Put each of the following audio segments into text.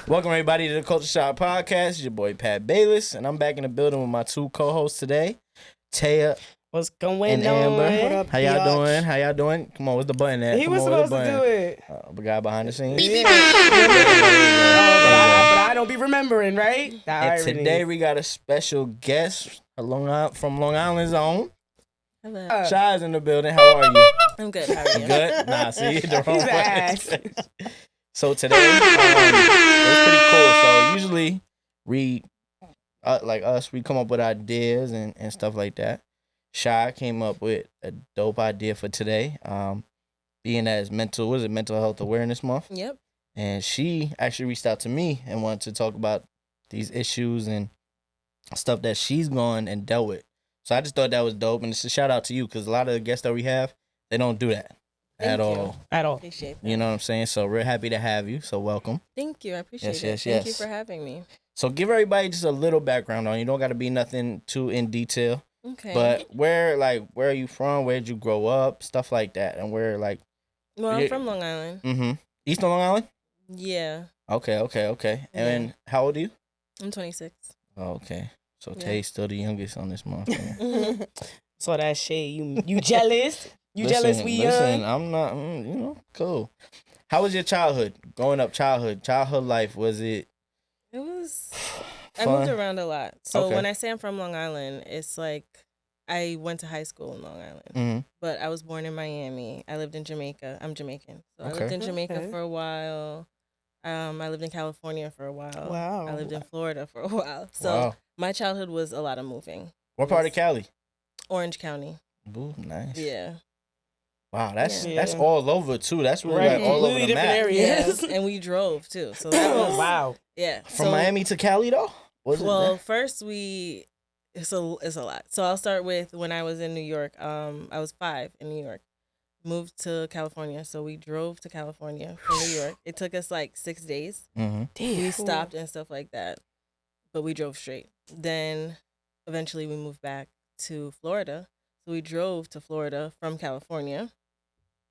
Welcome everybody to the Culture Shock Podcast. It's your boy Pat Bayless, and I'm back in the building with my two co-hosts today, Taya What's going and on? Amber. What up, How y'all biatch? doing? How y'all doing? Come on, what's the button at? He Come was on, where's supposed the to button? do it. The guy behind the scenes. Yeah. There you go. But I don't be remembering, right? And today we got a special guest from Long Island's own. Hello. Shy's in the building. How are you? I'm good. How are you? Good? Nah, see, the wrong He's button. ass. So today, it was pretty cool. So usually we, like us, we come up with ideas and stuff like that. Shy came up with a dope idea for today. Being as mental health awareness month. Yep. And she actually reached out to me and wanted to talk about these issues and stuff that she's gone and dealt with. So I just thought that was dope. And it's a shout out to you because a lot of the guests that we have, they don't do that at all. At all. Appreciate that. You know what I'm saying? So we're happy to have you. So welcome. Thank you. I appreciate Yes, it. Thank you yes. for having me. So give everybody just a little background on you. Don't got to be nothing too in detail. Okay. But where are you from? Where'd you grow up? Stuff like that. And where well, I'm from Long Island. East of Long Island? Yeah. Okay. And how old are you? I'm 26. Oh, okay. So Yeah. Tay's still the youngest on this month. So that shade, you jealous? You jealous we Listen, young? I'm not, cool. How was your childhood? Growing up, childhood life, was it It was. I fun? moved around a lot. So Okay. when I say I'm from Long Island, it's like I went to high school in Long Island. Mm-hmm. But I was born in Miami. I lived in Jamaica. I'm Jamaican. So I Okay. lived in Jamaica Okay. for a while. I lived in California for a while. Wow. I lived in Florida for a while. So Wow. my childhood was a lot of moving. What part of Cali? Orange County. Ooh, nice. Yeah. Wow, that's Yeah. all over too. That's really Right. like all over Completely the different map. areas. Yes. And we drove too. So that was Wow. Yeah. From So, Miami to Cali though? Was well, it first it's a lot. So I'll start with when I was in New York. I was 5 in New York. Moved to California. So we drove to California from New York. It took us like 6 days. Mm-hmm. We stopped and stuff like that. But we drove straight. Then eventually we moved back to Florida. So we drove to Florida from California.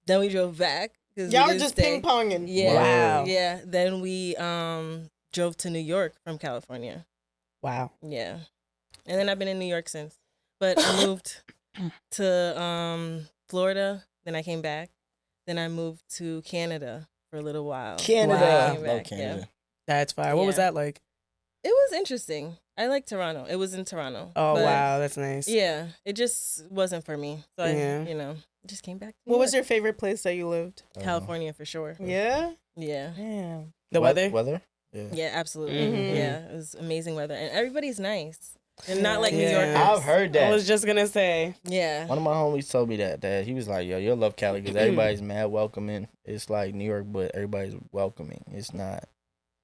Then we drove back. Y'all were just ping-ponging. Yeah. Wow. Yeah. Then we drove to New York from California. Wow. Yeah. And then I've been in New York since. But I moved to Florida. Then I came back. Then I moved to Canada for a little while. Canada. Wow. Came Love back, Canada. That's fire. What was Yeah. that like? It was interesting. I like Toronto. It was in Toronto. Oh, but wow. That's nice. Yeah. It just wasn't for me. So Yeah. I just came back to New What was York. your favorite place that you lived? California for sure. Yeah? Yeah. Damn. The weather? Weather? Yeah. Yeah, absolutely. Mhm. Yeah. It was amazing weather. And everybody's nice. And not like New Yeah. Yorkers. I've heard I that. was just gonna say. Yeah. One of my homies told me that he was like, yo, you'll love Cali because everybody's mad welcoming. It's like New York, but everybody's welcoming. It's not.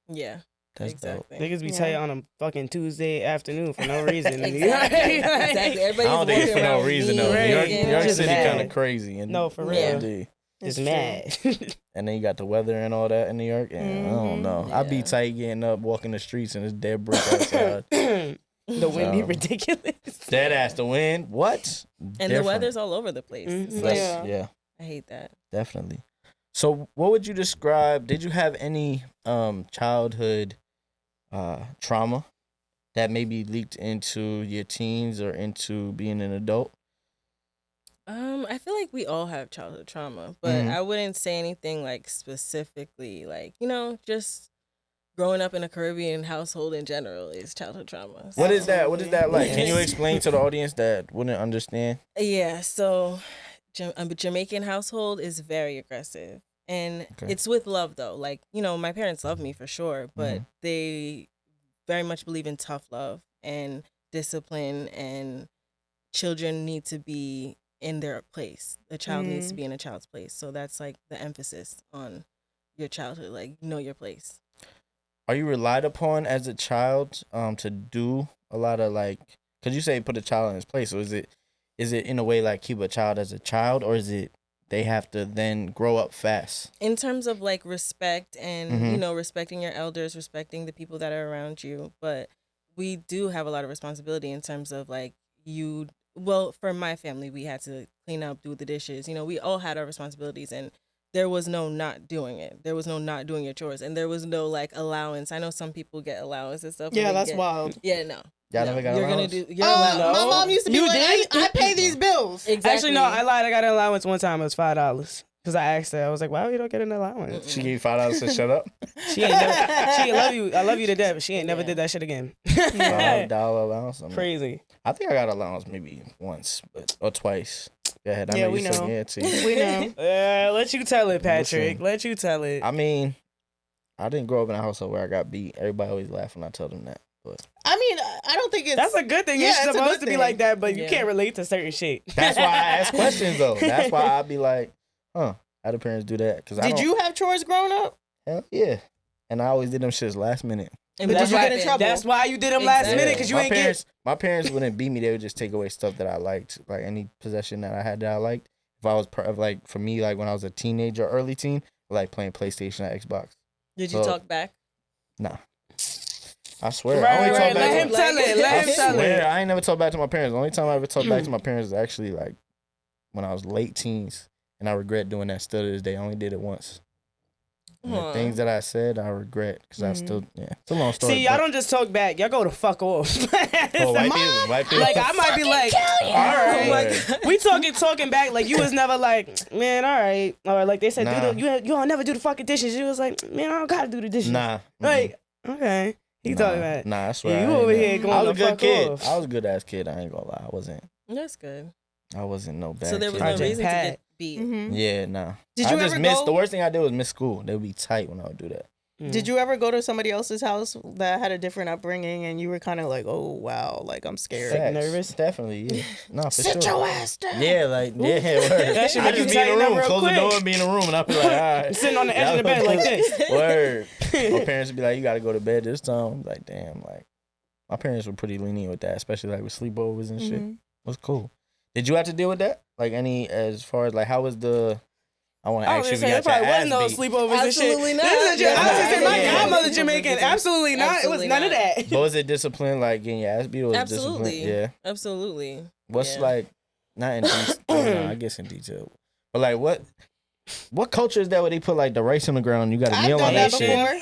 Yeah. That's dope. Exactly. Niggas be Yeah. tell you on a fucking Tuesday afternoon for no reason. Exactly. Exactly. I Everybody's don't think it's for walking no around reason though. Right. New York, vegan. New York Just City mad. kind of crazy. And No, for real. Yeah. indeed. Just It's mad. And then you got the weather and all that in New York. And I don't know. I'd be Yeah. tight getting up, walking the streets, and it's dead brick outside. The wind be So- ridiculous. Dead ass the wind. What? And the Different. weather's all over the place. It's Mhm. like, Yeah, I hate that. definitely. So, what would you describe? Did you have any childhood trauma that maybe leaked into your teens or into being an adult? I feel like we all have childhood trauma, but Mhm. I wouldn't say anything like specifically, like, just growing up in a Caribbean household in general is childhood trauma. What is that? What is that like? Can you Yes. explain to the audience that wouldn't understand? Yeah, so a Jamaican household is very aggressive. And Okay. it's with love, though. Like, my parents love me for sure, but Mhm. they very much believe in tough love and discipline, and children need to be in their place. The child needs to be in a child's place. So that's like the emphasis on your childhood, like, know your place. Are you relied upon as a child to do a lot of like? Because you say put a child in his place. So is it in a way like keep a child as a child, or is it they have to then grow up fast? In terms of like respect and, Mhm. respecting your elders, respecting the people that are around you. But we do have a lot of responsibility in terms of like well, for my family, we had to clean up, do the dishes. We all had our responsibilities, and there was no not doing it. There was no not doing your chores, and there was no like allowance. I know some people get allowance and stuff. Yeah, that's wild. Yeah, no. Y'all never got You're allowance? gonna do. You're allowed. No. My mom used to be You like, did? I pay these bills. Exactly. Actually, no, I lied. I got an allowance one time. It was $5 because I asked her. I was like, "Why you don't get an allowance?" She gave you $5 to shut up. She ain't never. She ain't love you. I love you to death, but she ain't never did that shit again. $5 allowance. Crazy. I think I got allowance maybe once or twice. Go ahead. I Yeah, know we you said know. yeah too. We know. Let you tell it, Patrick. Listen. Let you tell it. I mean, I didn't grow up in a household where I got beat. Everybody always laugh when I tell them that. But I mean, I don't think it's. That's a good thing. Yeah, It's it's a supposed good to be thing. like that, but you Yeah. can't relate to certain shit. that's why I ask questions though. That's why I be like, how do parents do that? Because Did you have chores growing up? Hell yeah. And I always did them shits last minute. And But what did you get in happened? trouble? That's why you did them last Exactly. minute because you my ain't parents, my parents wouldn't beat me. They would just take away stuff that I liked, like any possession that I had that I liked. If I was like for me, like when I was a teenager, early teen, like playing PlayStation or Xbox. Did you So- talk back? Nah, I swear. Right, I only right, talk let back him to, tell it. I Let him tell swear, it. I ain't never talked back to my parents. The only time I ever talked back to my parents is actually like when I was late teens, and I regret doing that still to this day. I only did it once. And the Aw. things that I said, I regret because I still, it's a long story. See, y'all but- don't just talk back. Y'all go to fuck off. Oh, white people. Like I might be like, all right. Oh my Word. God. We talking back like you was never like, man, all right, or like they said, Nah. you don't never do the fucking dishes. You was like, man, I don't gotta do the dishes. Nah. Like, okay, he talking about. Nah, I swear. Yeah, you I ain't over never- here going I was the a good fuck kid. off. I was a good ass kid. I ain't gonna lie. That's good. I wasn't no bad So there was kid. no Project reason Pat. to get beat. Mhm. Yeah, nah. Did I you just ever missed. go? The worst thing I did was miss school. They would be tight when I would do that. Did you ever go to somebody else's house that had a different upbringing and you were kind of like, oh wow, like I'm scared? Facts. Facts. nervous? Definitely, yeah. No, for Sit sure. your ass down. Yeah, like yeah, word. That should I make you just be in the tighten up room, real close quick. the door, and be in the room, and I'll be like, all right. Sitting on the edge of the bed like this. Word. My parents would be like, you got to go to bed this time. I'm like, damn, like my parents were pretty lenient with that, especially like with sleepovers and shit. Mhm. It was cool. Did you have to deal with that? Like any, as far as like, how was the? I want to I ask was you just if you saying, got there your probably ass wasn't no beat. sleepovers and shit. Absolutely not. This is I was just saying, my Yeah. grandmother Jamaican. Absolutely not. It was Absolutely none of not. that. But was it discipline, like getting your ass beat, or was it Absolutely. discipline? Yeah. Absolutely. What's Yeah. like, not in detail, I guess in detail, but like what culture is that where they put like the rice on the ground and you got to I've kneel done on that that shit? before.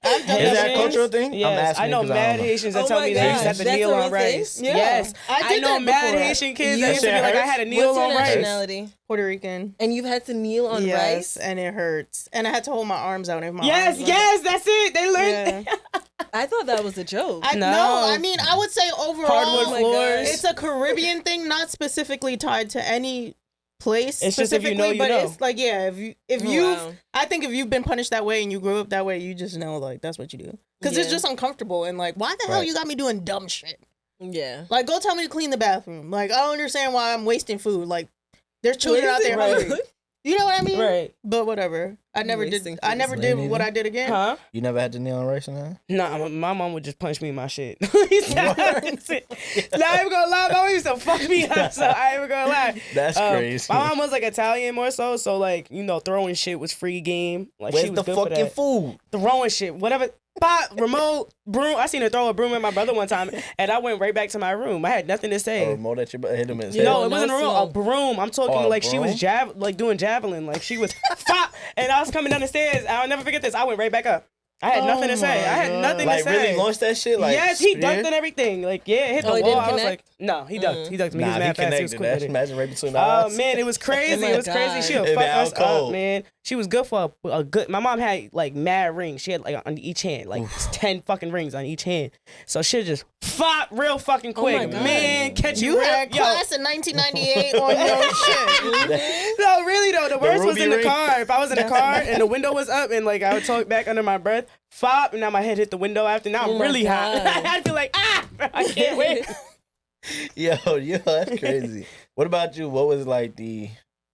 I've done Is that a Haitians? cultural thing? I'm Yes, asking I know because I mad don't know. Haitians that Oh tell my me they used to gosh, have to that's kneel a on real thing? rice. Yeah. Yes, I did know that mad before. Haitian kids You- that used to be That like, shit I had to kneel What's your on rice. nationality? Puerto Rican. And you've had to kneel on Yes, rice? and it hurts. And I had to hold my arms out. If my Yes, arms yes, that's it. They learned. Yeah. I thought that was a joke. I No. know. I mean, I would say overall, Hardwood Oh my floors. God. it's a Caribbean thing, not specifically tied to any place. It's just if you know, specifically, you but know. it's like, yeah, if Oh, you've, wow. I think if you've been punished that way and you grew up that way, you just know like that's what you do. Because it's Yeah. just uncomfortable and like, why the hell Right. you got me doing dumb shit? Yeah. Like, go tell me to clean the bathroom. Like, I don't understand why I'm wasting food. Like, there's children out there Wasting hungry. food? You know what I mean? Right. But whatever. I never did. Wasting I food never is did lame. what I did again. Huh? You never had to kneel on rice and that? Nah, my mom would just punch me in my shit. Not even gonna lie, my mom used to fuck me up, so I ain't even gonna lie. That's crazy. My mom was like Italian more so like, you know, throwing shit was free game. Like Where's she was the good for fucking that. food? Throwing shit, whatever. Pop, remote, broom. I seen her throw a broom at my brother one time, and I went right back to my room. I had nothing to A say. remote at your butt, hit him in his You head. No, know, it wasn't a no remote, a smoke. broom. I'm talking Oh, a like she was broom? like doing javelin. Like she was fop, and I was coming down the stairs. I'll never forget this. I went right back up. I had nothing to say. I had my nothing Like to say. really launched that shit? Like yes, he spear? ducked and everything. Like, yeah, it hit the Oh, he wall. didn't I was like, connect? no, he ducked. He ducked me. He was Nah, he mad fast. He was connected. quick with it. Imagine right between the Oh eyes. man, it was crazy. Oh my It was crazy. God. She'll It fuck been out us cold. up, man. She was good for a good. My mom had like mad rings. She had like on each hand, like 10 fucking rings on each hand. So she just fop real fucking Oh my quick, God. man. Catch you, You real, had yo. class in 1998 on your shit. No, really though. The worst was ruby in the ring? car. If I was in the car and the window was up and like I would talk back under my breath, fop, and now my head hit the window after. Now Oh I'm my really hot. God. I'd be like, I can't wait. Yo, that's crazy. What about you? What was like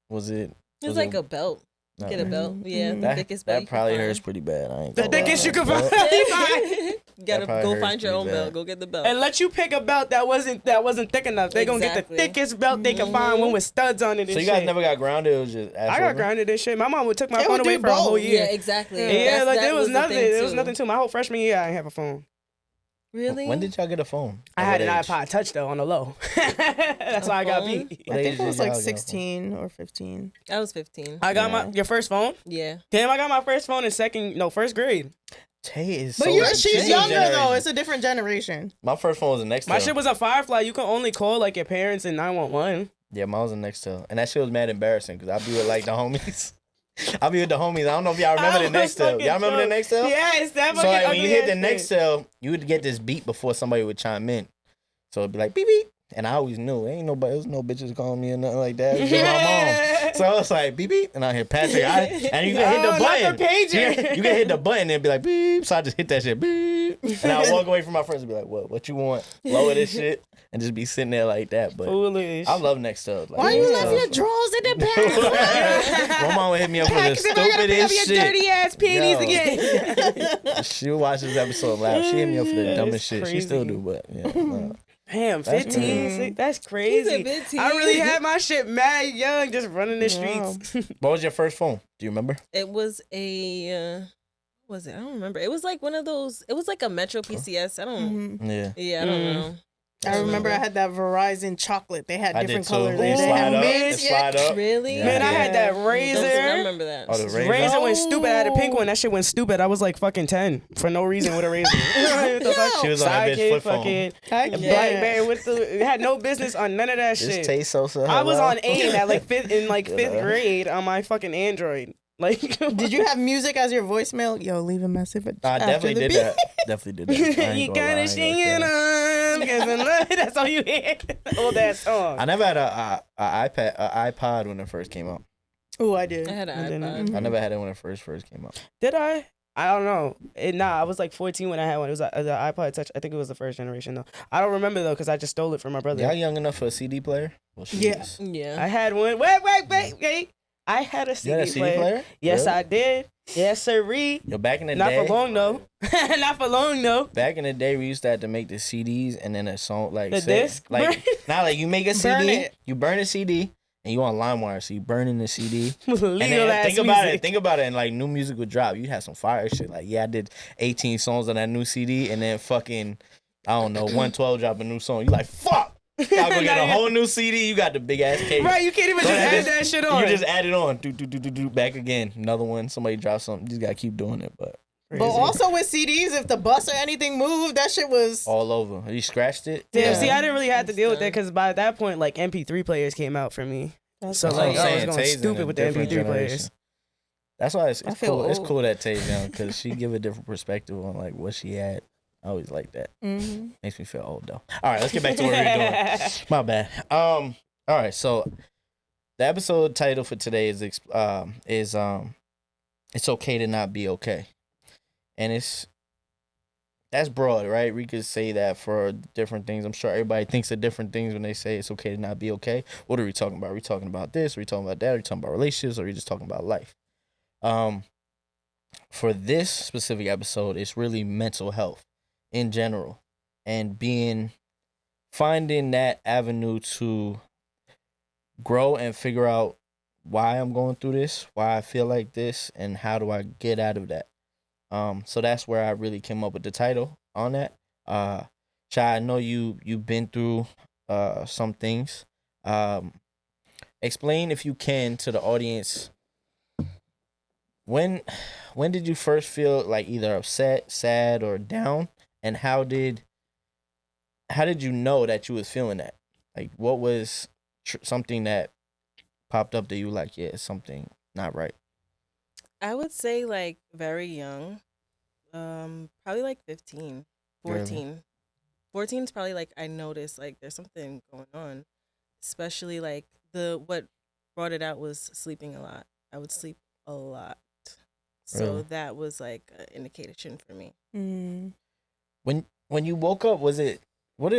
was it? It's was like it- a belt. no, Get a man. belt. Yeah, the That, thickest belt. that you probably can hurts find. pretty bad. I ain't The gonna thickest lie. you can Belt? find. Gotta probably go hurts find your pretty own bad. belt. Go get the belt. And let you pick a belt that wasn't thick enough. They gonna get the Exactly. thickest belt they can find, one with studs on it and So you shit. guys never got grounded? It was just ass I got whooping? grounded and shit. My mom would took my They phone would away do for a whole both. year. Yeah, exactly. Yeah, That's- like that there was the nothing. thing, There was too. nothing to my whole freshman year. I didn't have a phone. Really? When did y'all get a phone? I At had an what age? iPod Touch though on the low. That's why I got phone? beat. What I age think it did was y'all like get a phone? 16 or 15. I was 15. I got your first phone. Yeah. Damn, I got my first phone in first grade. Tay is But so she's same younger though. generation. It's a different generation. My first phone was a Nextel. My shit was a Firefly. You can only call like your parents in 911. Yeah, mine was a Nextel. And that shit was mad embarrassing because I'd be with like the homies. I'll be with the homies. I don't know if y'all remember the Nextel. Y'all remember the Nextel? Yes, that So fucking like, when you hit the ugly ass shit. Nextel, you would get this beat before somebody would chime in. So it'd be like beep beep. And I always knew ain't nobody, there was no bitches calling me or nothing like that. It was just my mom. So I was like beep beep, and I hear Patrick, and you can hit the Oh, not button. the pager. You can hit the button and it'd be like beep. So I just hit that shit beep, and I walk away from my friends and be like, what you want? Lower this shit, and just be sitting there like that. But Foolish. I love Nextel. Like, Why you Nextel. left your drawers in the back? My mom would hit me up for the Pax, if I gotta pick up stupidest your shit. dirty ass panties Yo. again. She would watch this episode laugh. She hit me up for the That dumbest is shit. She still crazy. do, but yeah. No. Damn, That's 15. crazy. That's He's crazy. a bit I really had my shit mad young, just running the Wow. streets. What was your first phone? Do you remember? It was a. What was it? I don't remember. It was like one of those. It was like a Metro PCS. I don't. Mhm. Yeah. Yeah, I don't Mm. know. I remember I had that Verizon chocolate. They had I did different too. colors. They They slide had up. mint. They slide up. Really? Yeah. Man, I had that I razor. remember that. Oh, the razor. Razor went stupid. I had a pink one. That shit went stupid. I was like fucking 10 for no reason with a razor. What the fuck? She was on that bitch Sidekick, flip phone. fucking Heck yeah. Blackberry with the. It had no business on none of that This shit. Tay Sosa. I was hello? on AIM at like fifth Yeah. grade on my fucking Android. Like, Did you have music as your voicemail? Yo, leave a message. I after definitely the did beep. that. Definitely did that. I ain't you gonna lie, I gotta ain't sing gonna it care. on. 'Cause I love- That's all you hear. Old ass song. I never had a iPod when it first came out. Oh, I did. I had I an didn't. iPod. I never had it when it first came out. Did I? I don't know. I was like 14 when I had one. It was the iPod Touch. I think it was the first generation though. I don't remember though because I just stole it from my brother. Y'all young enough for a CD player? Well, she Yeah. is. Yeah. I had one. Wait. I had a You CD, had a CD player. player? Yes, Really? I did. Yes, sirree. Yo, back in the Not day. for long though. Not for long though. Back in the day, we used to have to make the CDs and then a song like The say- disc? like now like you make a Burn CD, it. you burn a CD, and you on LimeWire, so you burning the CD. Legal And then ass think about music. it. Think about it. And like new music would drop. You had some fire shit. Like I did 18 songs on that new CD, and then fucking I don't know 112 drop a new song. You like fuck. Y'all go get a whole new CD. You got the big ass case. Right, you can't even So just that add just- that shit on. You just add it on. Do back again. Another one. Somebody drops something. You just gotta keep doing it. But But also with CDs, if the bus or anything moved, that shit was. all over. You scratched it. Damn, Yeah. see, I didn't really have to deal with that because by that point, like MP3 players came out for me. So That's what like I'm I was saying. going Tay's in stupid a with the different MP3 generation. players. That's why it's I feel cool. It's old. cool that Tay's young because she give a different perspective on like what she had. I always like that. Mm-hmm. Makes me feel old though. All right, let's get back to what we were doing. My bad. All right, so the episode title for today is it's okay to not be okay, and that's broad, right? We could say that for different things. I'm sure everybody thinks of different things when they say it's okay to not be okay. What are we talking about? Are we talking about this? Are we talking about that? Are we talking about relationships? Or are we just talking about life? For this specific episode, it's really mental health in general, and finding that avenue to grow and figure out why I'm going through this, why I feel like this, and how do I get out of that. So that's where I really came up with the title on that. Chai, I know you've been through some things. Explain if you can to the audience when did you first feel like either upset, sad, or down, and how did you know that you was feeling that? Like, what was something that popped up that you like? Yeah, it's something not right. I would say like very young. Probably like 15, 14. Really? 14 is probably like I noticed like there's something going on. Especially like what brought it out was sleeping a lot. I would sleep a lot. So Really? that was like an indication for me. Mm. When you woke up, what did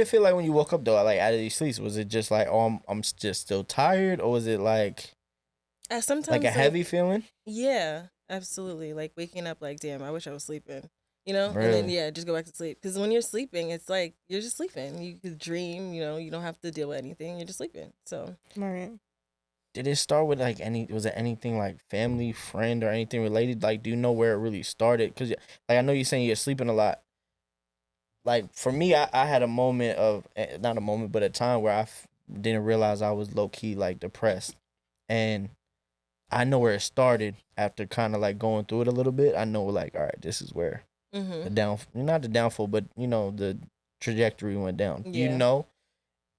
it feel like when you woke up though? Like out of these sleeps, was it just like, oh, I'm just still tired, or was it like Sometimes a heavy feeling? Yeah, absolutely. Like waking up like, damn, I wish I was sleeping. You know? And Really? then yeah, just go back to sleep. Because when you're sleeping, it's like you're just sleeping. You could dream, you know, you don't have to deal with anything. You're just sleeping. So Right. Did it start with like was it anything like family, friend, or anything related? Like, do you know where it really started? Because like I know you're saying you're sleeping a lot. like for me, I had a moment of not a moment, but a time where didn't realize I was low key like depressed, and I know where it started after kind of like going through it a little bit. I know like, all right, this is where the not the downfall, but the trajectory went down. Do you Yeah. know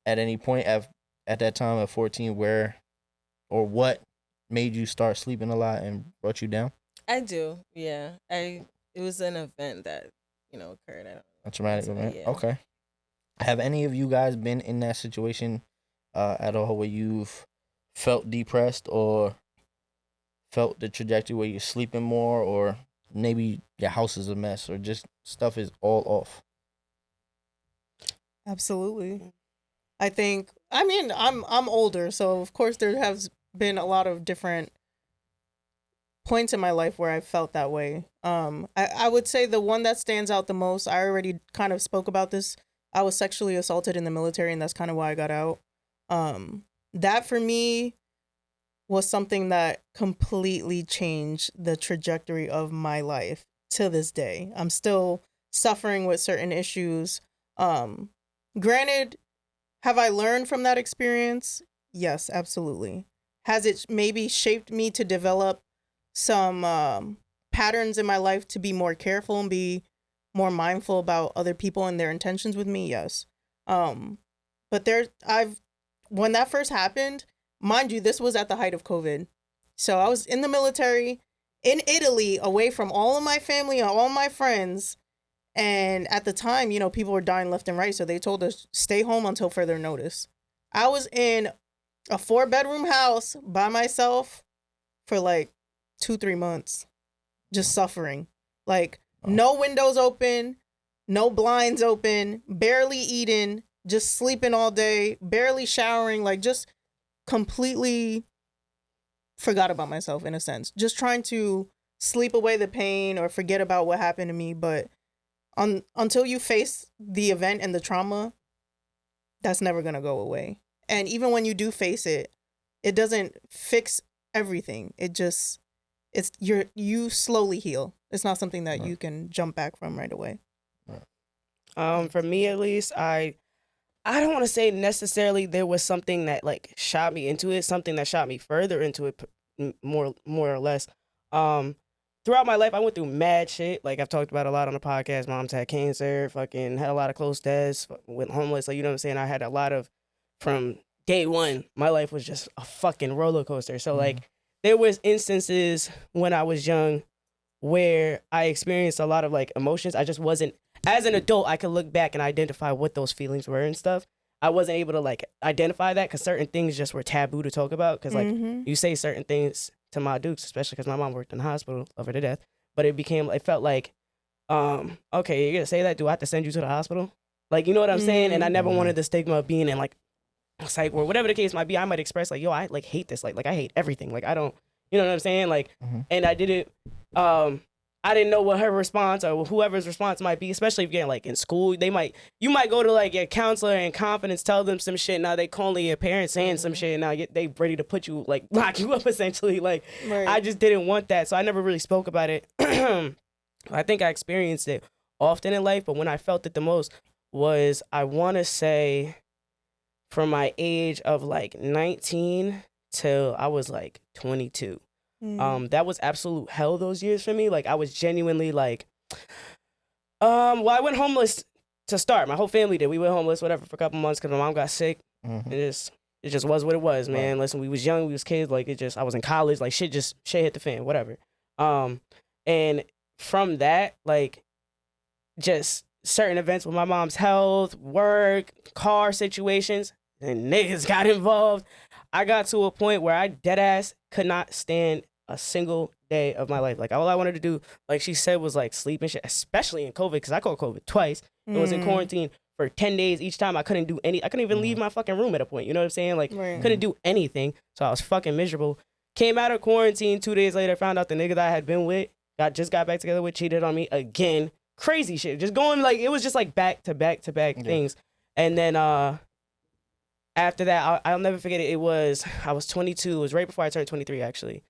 at any point at that time at 14 where or what made you start sleeping a lot and brought you down? I do. Yeah. It was an event that, occurred. I don't know. A traumatic So, event. yeah. Okay. Have any of you guys been in that situation at all where you've felt depressed or felt the trajectory where you're sleeping more or maybe your house is a mess or just stuff is all off? Absolutely. I think. I mean, I'm older, so of course there has been a lot of different points in my life where I felt that way. I would say the one that stands out the most. I already kind of spoke about this. I was sexually assaulted in the military, and that's kind of why I got out. That for me was something that completely changed the trajectory of my life to this day. I'm still suffering with certain issues. Granted, have I learned from that experience? Yes, absolutely. Has it maybe shaped me to develop some patterns in my life to be more careful and be more mindful about other people and their intentions with me? Yes. But when that first happened, mind you, this was at the height of COVID. So I was in the military in Italy, away from all of my family and all my friends. And at the time, people were dying left and right. So they told us, stay home until further notice. I was in a 4-bedroom house by myself for like 2-3 months, just suffering. Like no windows open, no blinds open, barely eating, just sleeping all day, barely showering, like just completely forgot about myself in a sense. Just trying to sleep away the pain or forget about what happened to me. But until you face the event and the trauma, that's never going to go away. And even when you do face it, it doesn't fix everything. You slowly heal. It's not something that you can jump back from right away. For me at least, I don't want to say necessarily there was something that like shot me into it, something that shot me further into it, more or less. Throughout my life, I went through mad shit. Like I've talked about a lot on the podcast. Mom's had cancer, fucking had a lot of close deaths, went homeless. Like, you know what I'm saying? I had a lot of, from day one, my life was just a fucking roller coaster. So like there was instances when I was young where I experienced a lot of like emotions. I just wasn't, as an adult, I could look back and identify what those feelings were and stuff. I wasn't able to like identify that because certain things just were taboo to talk about. Because like you say certain things to my dukes, especially because my mom worked in the hospital, love her to death. But it felt like, okay, you're gonna say that? Do I have to send you to the hospital? Like, you know what I'm saying? And I never wanted the stigma of being in like psych or whatever the case might be. I might express like, yo, I like hate this. Like I hate everything. Like I don't, you know what I'm saying? Like, and I didn't. I didn't know what her response or whoever's response might be, especially if you're getting like in school. You might go to like your counselor and confidence, tell them some shit. Now they calling your parents saying some shit. And now they ready to put you, like lock you up essentially. Like Right. I just didn't want that. So I never really spoke about it. I think I experienced it often in life, but when I felt it the most was, I want to say from my age of like 19 till I was like 22. That was absolute hell those years for me. Like I was genuinely like, well, I went homeless to start. My whole family did. We went homeless, whatever, for a couple months because my mom got sick. It just was what it was, man. Right. Listen, we was young, we was kids. Like I was in college. Like shit hit the fan, whatever. And from that, like, just certain events with my mom's health, work, car situations, and niggas got involved. I got to a point where I deadass could not stand a single day of my life. Like all I wanted to do, like she said, was like sleep and shit, especially in COVID, because I caught COVID twice. It was in quarantine for 10 days each time. I couldn't even leave my fucking room at a point. You know what I'm saying? Like couldn't do anything. So I was fucking miserable. Came out of quarantine 2 days later, found out the nigga that I had been with, just got back together with, cheated on me again. Crazy shit. Just going like, it was just like back to back things. And then after that, I'll never forget it. I was 22. It was right before I turned 23, actually.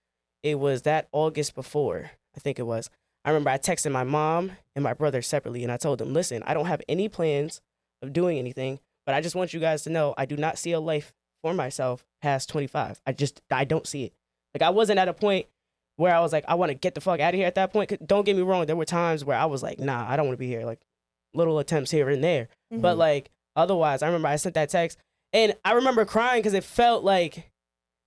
It was that August before, I think it was. I remember I texted my mom and my brother separately, and I told them, listen, I don't have any plans of doing anything, but I just want you guys to know I do not see a life for myself past 25. I don't see it. Like, I wasn't at a point where I was like, I want to get the fuck out of here at that point. 'Cause don't get me wrong, there were times where I was like, nah, I don't want to be here. Like, little attempts here and there. Mhm. But like, otherwise, I remember I sent that text, and I remember crying because it felt like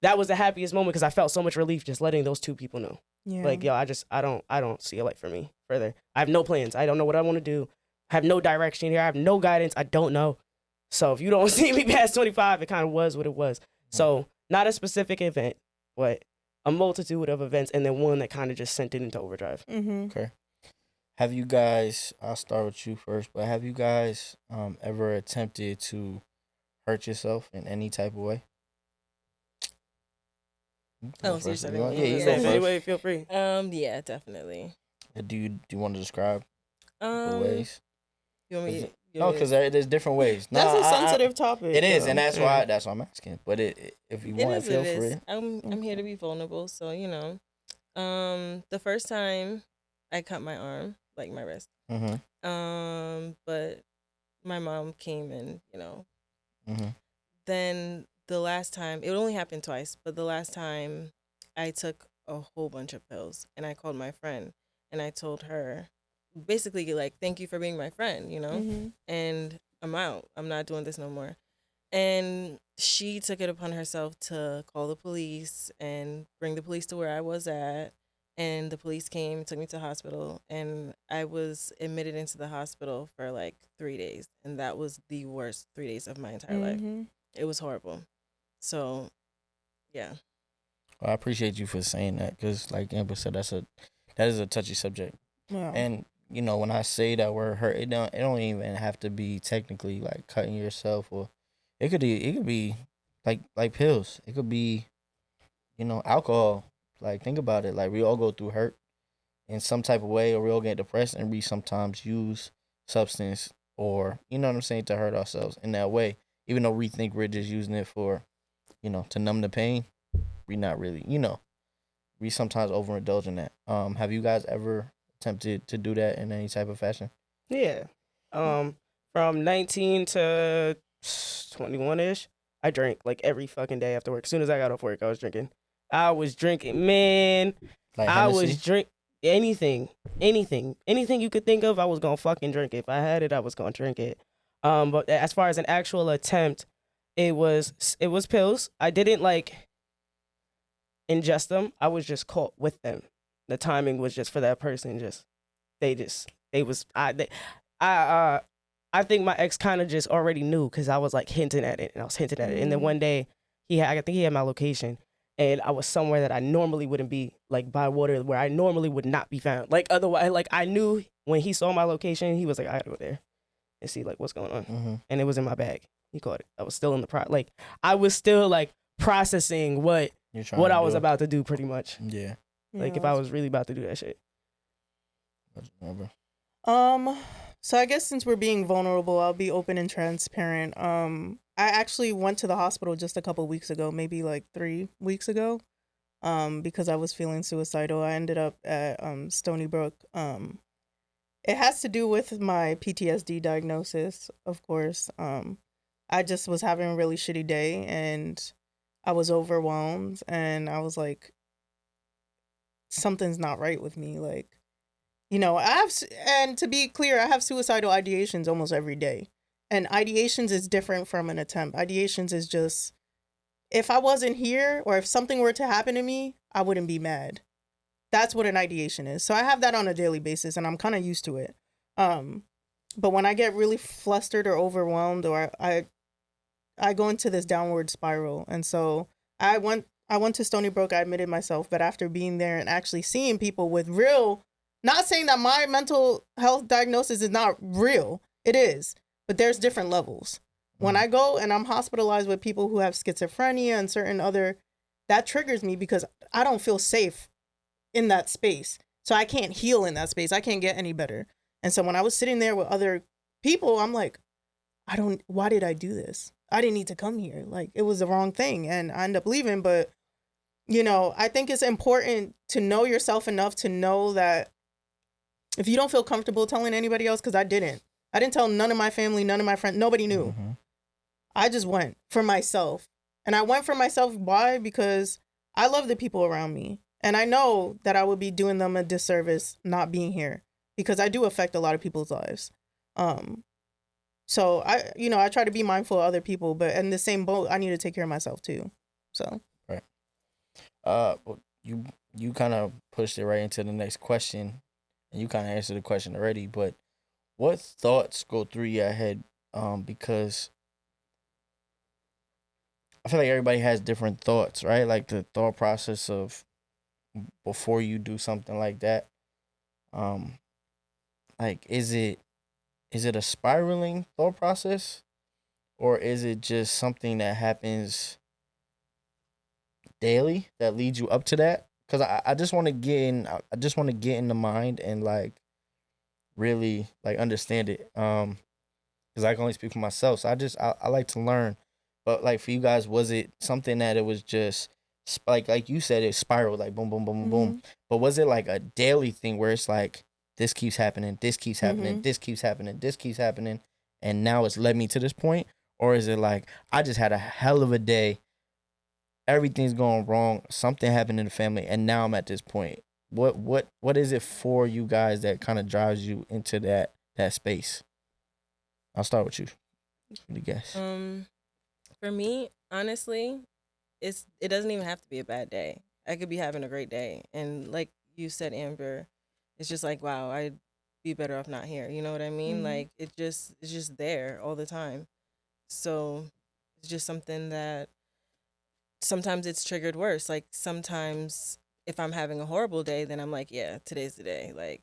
that was the happiest moment, because I felt so much relief just letting those two people know. Yeah. Like, yo, I don't see a light for me further. I have no plans. I don't know what I want to do. I have no direction here. I have no guidance. I don't know. So if you don't see me past 25, it kind of was what it was. So not a specific event, but a multitude of events, and then one that kind of just sent it into overdrive. Mm-hmm. Okay. Have you guys, I'll start with you first, but have you guys ever attempted to hurt yourself in any type of way? You can Oh, go so you're first if starting you want. with Yeah, me. you Yeah. go If first. anybody feel free. Yeah, definitely. Do you want to describe the ways? You want me? No, because there's different ways. That's Nah, a sensitive topic. it is, though. and that's why I'm asking. But if you It want, is feel what it is. free. I'm here to be vulnerable, so you know. The first time I cut my arm, like my wrist. But my mom came and then the last time, it only happened twice, but the last time I took a whole bunch of pills, and I called my friend and I told her basically like, thank you for being my friend, Mhm. and I'm out. I'm not doing this no more. And she took it upon herself to call the police and bring the police to where I was at. And the police came, took me to the hospital, and I was admitted into the hospital for like 3 days. And that was the worst 3 days of my entire life. Mhm. It was horrible. So, yeah. Well, I appreciate you for saying that, because like Amber said, that is a touchy subject. Yeah. And when I say that word hurt, it don't even have to be technically like cutting yourself, or it could be like pills. It could be alcohol. Like, think about it. Like, we all go through hurt in some type of way, or we all get depressed, and we sometimes use substance, or you know what I'm saying, to hurt ourselves in that way. Even though we think we're just using it for, to numb the pain, we not really. We sometimes overindulge in that. Have you guys ever attempted to do that in any type of fashion? Yeah. From 19 to 21-ish, I drank like every fucking day after work. As soon as I got off work, I was drinking. Man. Like I Hennessy? was drink anything you could think of. I was gonna fucking drink it. If I had it, I was gonna drink it. But as far as an actual attempt, it was pills. I didn't like ingest them. I was just caught with them. The timing was just for that person. I think my ex kind of just already knew, because I was like hinting at it, and I was hinting at it. And then one day I think he had my location, and I was somewhere that I normally wouldn't be, like by water, where I normally would not be found. Like, otherwise, like, I knew when he saw my location, he was like, I gotta go there and see like what's going on. Mm-hmm. And it was in my bag. He caught it. I was still in the I was still like processing what I was about to do, pretty much. Yeah. Like, if I was really about to do that shit. Remember. So I guess since we're being vulnerable, I'll be open and transparent. I actually went to the hospital just a couple weeks ago, maybe like 3 weeks ago, because I was feeling suicidal. I ended up at Stony Brook. It has to do with my PTSD diagnosis, of course. I just was having a really shitty day, and I was overwhelmed, and I was like, something's not right with me. Like, and to be clear, I have suicidal ideations almost every day. And ideations is different from an attempt. Ideations is just, if I wasn't here, or if something were to happen to me, I wouldn't be mad. That's what an ideation is. So I have that on a daily basis, and I'm kind of used to it. But when I get really flustered or overwhelmed, or I go into this downward spiral. And so I went to Stony Brook. I admitted myself, but after being there and actually seeing people with real, not saying that my mental health diagnosis is not real, it is, but there's different levels. When I go and I'm hospitalized with people who have schizophrenia and certain other, that triggers me, because I don't feel safe in that space. So I can't heal in that space. I can't get any better. And so when I was sitting there with other people, I'm like, why did I do this? I didn't need to come here. Like, it was the wrong thing. And I ended up leaving. But, I think it's important to know yourself enough to know that If you don't feel comfortable telling anybody else, because I didn't tell none of my family, none of my friends, nobody knew. Mm-hmm. I just went for myself. And I went for myself. Why? Because I love the people around me. And I know that I would be doing them a disservice not being here, because I do affect a lot of people's lives. So I try to be mindful of other people, but in the same boat, I need to take care of myself too. So Right. Well, you kind of pushed it right into the next question, and you kind of answered the question already. But what thoughts go through your head? Because I feel like everybody has different thoughts, right? Like the thought process of before you do something like that. Um, like is it a spiraling thought process, or is it just something that happens daily that leads you up to that? Because I just want to get in. I just want to get in the mind and like really like understand it. Because I can only speak for myself, so I like to learn. But like for you guys, was it something that it was just like you said, it spiraled like boom, boom, boom, boom, boom. But was it like a daily thing where it's like this keeps happening, this keeps happening, this keeps happening, this keeps happening, and now it's led me to this point? Or is it like I just had a hell of a day, everything's going wrong, something happened in the family, and now I'm at this point? What is it for you guys that kind of drives you into that space? I'll start with you. I guess. For me, honestly, it doesn't even have to be a bad day. I could be having a great day, and like you said, Amber, it's just like, wow, I'd be better off not here. You know what I mean? Like it's just there all the time. So it's just something that sometimes it's triggered worse. Like sometimes if I'm having a horrible day, then I'm like, yeah, today's the day. Like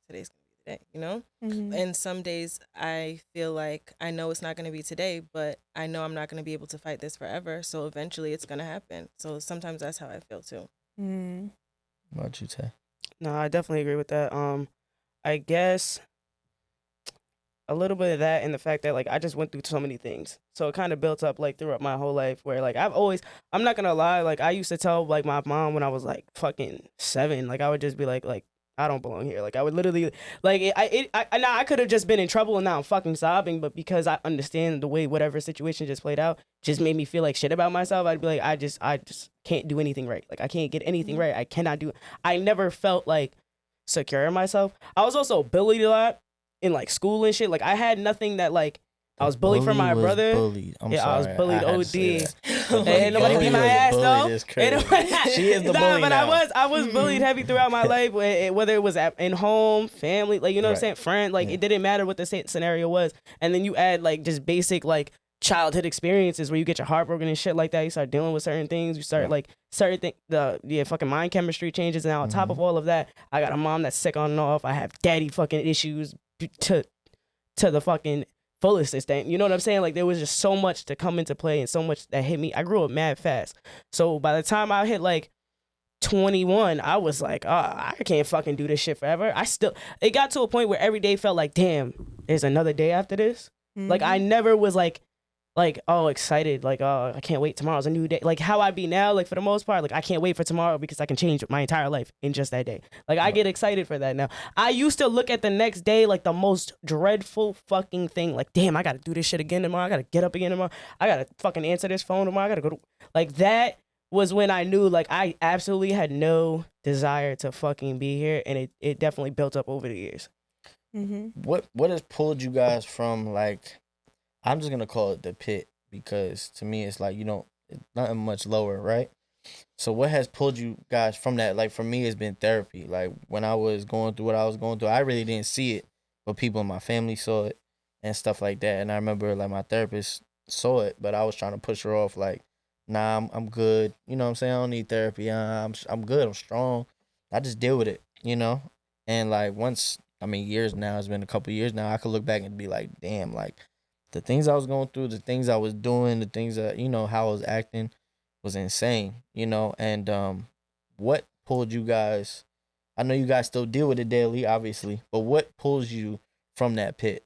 today's gonna be the day, you know? And some days I feel like I know it's not gonna be today, but I know I'm not gonna be able to fight this forever. So eventually it's gonna happen. So sometimes that's how I feel too. What about you, Tay? No, I definitely agree with that. I guess a little bit of that and the fact that like I just went through so many things. So it kind of built up like throughout my whole life where like I'm not gonna lie, like I used to tell like my mom when I was like fucking 7, like I would just be like I don't belong here. Like I would literally like now I could have just been in trouble and now I'm fucking sobbing, but because I understand the way whatever situation just played out just made me feel like shit about myself, I'd be like I just can't do anything right. Like I can't get anything right. I cannot do. I never felt like secure in myself. I was also bullied a lot in like school and shit. Like I had nothing that like I was bullied from my brother. Bullied. I'm sorry. I was bullied I had to OD. say that. And nobody beat my ass though. She is the bully but now. I was bullied heavy throughout my life, whether it was in home, family, like you know what I'm saying, friend. Like it didn't matter what the scenario was. And then you add like just basic like childhood experiences where you get your heart broken and shit like that. You start dealing with certain things. You start like certain things. Fucking mind chemistry changes. And now on top of all of that, I got a mom that's sick on and off. I have daddy fucking issues to the fucking fullest extent. You know what I'm saying? Like there was just so much to come into play and so much that hit me. I grew up mad fast. So by the time I hit like 21, I was like, I can't fucking do this shit forever. It got to a point where every day felt like, damn, there's another day after this. Like I never was like excited, like I can't wait, tomorrow's a new day. Like how I be now, like for the most part, like I can't wait for tomorrow because I can change my entire life in just that day. Like I get excited for that now. I used to look at the next day like the most dreadful fucking thing. Like damn, I gotta do this shit again tomorrow. I gotta get up again tomorrow. I gotta fucking answer this phone tomorrow. I gotta go to like that was when I knew like I absolutely had no desire to fucking be here, and it definitely built up over the years. What has pulled you guys from like, I'm just gonna call it the pit, because to me it's like it's nothing much lower, right? So what has pulled you guys from that? Like for me, it's been therapy. Like when I was going through what I was going through, I really didn't see it, but people in my family saw it and stuff like that. And I remember like my therapist saw it, but I was trying to push her off. Like, nah, I'm good. You know what I'm saying? I don't need therapy. I'm good. I'm strong. I just deal with it. And like years now. It's been a couple years now. I could look back and be like, damn, like the things I was going through, the things I was doing, the things that, how I was acting was insane, and what pulled you guys? I know you guys still deal with it daily, obviously, but what pulls you from that pit?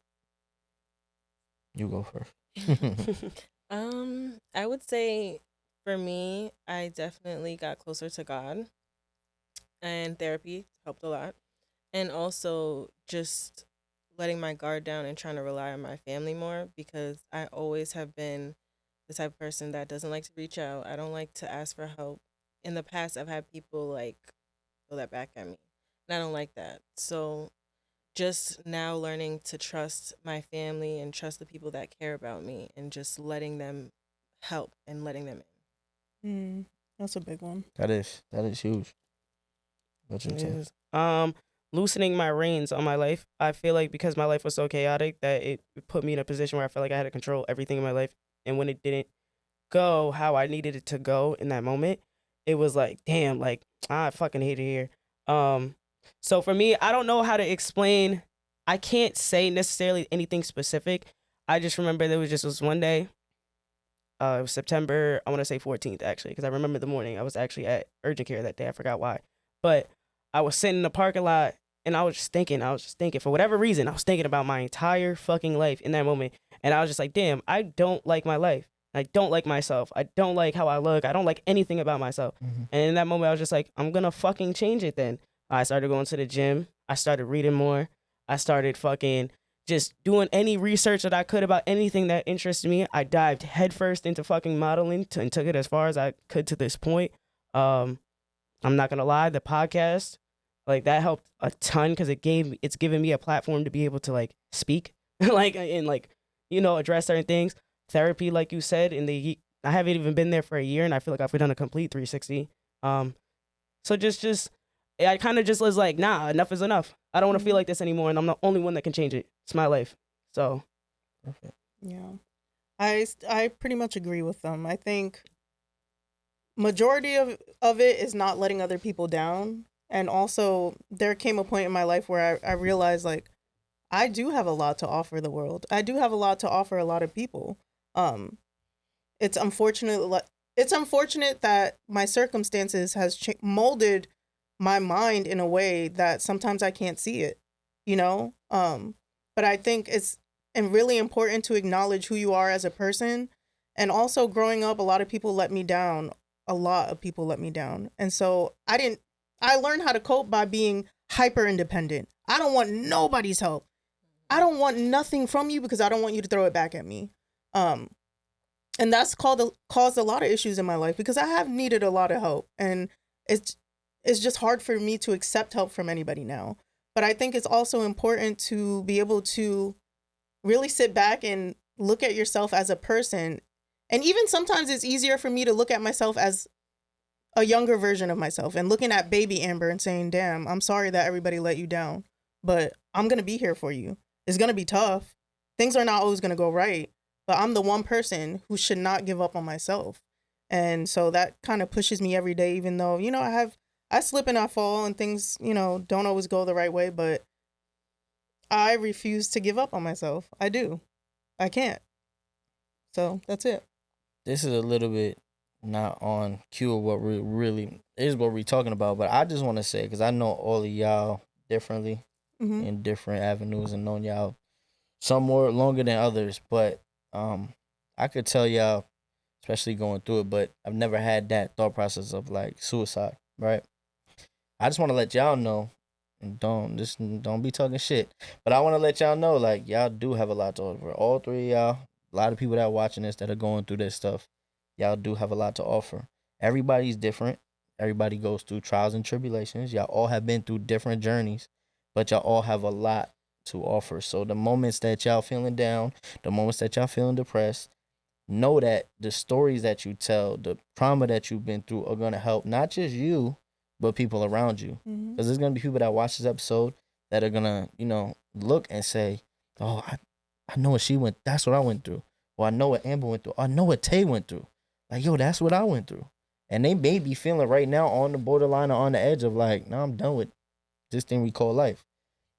You go first. I would say for me, I definitely got closer to God, and therapy helped a lot. And also just letting my guard down and trying to rely on my family more, because I always have been the type of person that doesn't like to reach out. I don't like to ask for help. In the past, I've had people like throw that back at me, and I don't like that. So just now learning to trust my family and trust the people that care about me, and just letting them help and letting them in. That's a big one. That is huge. What you It saying? is. Loosening my reins on my life. I feel like because my life was so chaotic that it put me in a position where I felt like I had to control everything in my life. And when it didn't go how I needed it to go in that moment, it was like, damn, like I fucking hate it here. So for me, I don't know how to explain. I can't say necessarily anything specific. I just remember there was just this one day. It was September, I want to say 14th actually, because I remember the morning. I was actually at urgent care that day. I forgot why, but I was sitting in the parking lot and I was just thinking. For whatever reason, I was thinking about my entire fucking life in that moment, and I was just like, damn, I don't like my life. I don't like myself. I don't like how I look. I don't like anything about myself. Mm-hmm. And in that moment, I was just like, I'm gonna fucking change it then. I started going to the gym. I started reading more. I started fucking just doing any research that I could about anything that interested me. I dived headfirst into fucking modeling and took it as far as I could to this point. I'm not gonna lie, the podcast, like that helped a ton because it's given me a platform to be able to like speak, like and like address certain things. Therapy, like you said, I haven't even been there for a year, and I feel like I've done a complete 360. So just I kind of just was like, nah, enough is enough. I don't want to feel like this anymore, and I'm the only one that can change it. It's my life. So, Perfect. Yeah, I pretty much agree with them. I think majority of it is not letting other people down, and also there came a point in my life where I realized like I do have a lot to offer the world. I do have a lot to offer a lot of people. It's unfortunate. It's unfortunate that my circumstances has molded my mind in a way that sometimes I can't see it. You know. But I think it's really important to acknowledge who you are as a person, and also growing up, a lot of people let me down. A lot of people let me down, and so I learned how to cope by being hyper independent. I don't want nobody's help. I don't want nothing from you because I don't want you to throw it back at me. And that's caused a lot of issues in my life because I have needed a lot of help, and it's just hard for me to accept help from anybody now. But I think it's also important to be able to really sit back and look at yourself as a person. And even sometimes it's easier for me to look at myself as a younger version of myself and looking at baby Amber and saying, damn, I'm sorry that everybody let you down, but I'm going to be here for you. It's going to be tough. Things are not always going to go right, but I'm the one person who should not give up on myself. And so that kind of pushes me every day, even though, I slip and I fall and things, don't always go the right way, but I refuse to give up on myself. I do. I can't. So that's it. This is a little bit not on cue of what we really is what we're talking about, but I just want to say, because I know all of y'all differently in different avenues and known y'all some more longer than others, but I could tell y'all, especially going through it, but I've never had that thought process of like suicide, right? I just want to let y'all know, and don't be talking shit, but I want to let y'all know, like, y'all do have a lot to offer. All three of y'all, a lot of people that are watching this that are going through this stuff, y'all do have a lot to offer. Everybody's different. Everybody goes through trials and tribulations. Y'all all have been through different journeys, but y'all all have a lot to offer. So the moments that y'all feeling down, the moments that y'all feeling depressed, know that the stories that you tell, the trauma that you've been through are going to help not just you, but people around you. Because there's going to be people that watch this episode that are going to, look and say, oh, I know what she went, that's what I went through. Or I know what Amber went through. I know what Tay went through. Like, yo, that's what I went through. And they may be feeling right now on the borderline or on the edge of like, no, I'm done with this thing we call life.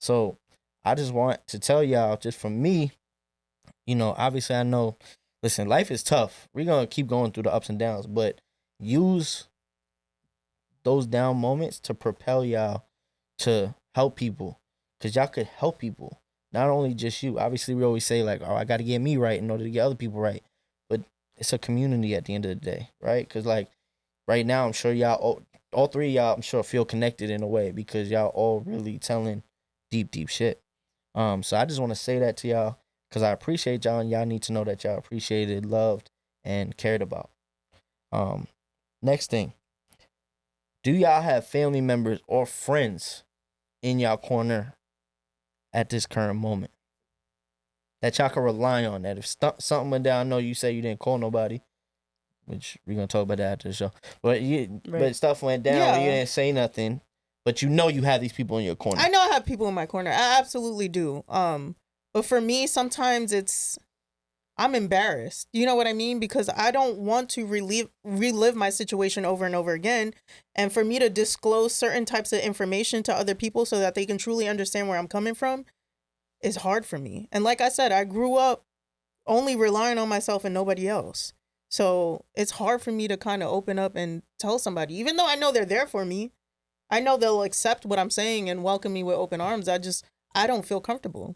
So I just want to tell y'all, just from me, obviously I know, listen, life is tough. We're going to keep going through the ups and downs, but use those down moments to propel y'all to help people, because y'all could help people. Not only just you. Obviously, we always say like, oh, I got to get me right in order to get other people right. But it's a community at the end of the day, right? Because like right now, I'm sure y'all all three of y'all, I'm sure, feel connected in a way because y'all all really telling deep shit. So I just want to say that to y'all because I appreciate y'all and y'all need to know that y'all appreciated, loved, and cared about. Next thing, do y'all have family members or friends in y'all corner at this current moment that y'all can rely on? That if something went down, I know you say you didn't call nobody, which we're gonna talk about that after the show. But but stuff went down, you didn't say nothing, but you know you have these people in your corner. I know I have people in my corner. I absolutely do. But for me, sometimes I'm embarrassed. You know what I mean? Because I don't want to relive my situation over and over again. And for me to disclose certain types of information to other people so that they can truly understand where I'm coming from is hard for me. And like I said, I grew up only relying on myself and nobody else. So it's hard for me to kind of open up and tell somebody, even though I know they're there for me. I know they'll accept what I'm saying and welcome me with open arms. I don't feel comfortable.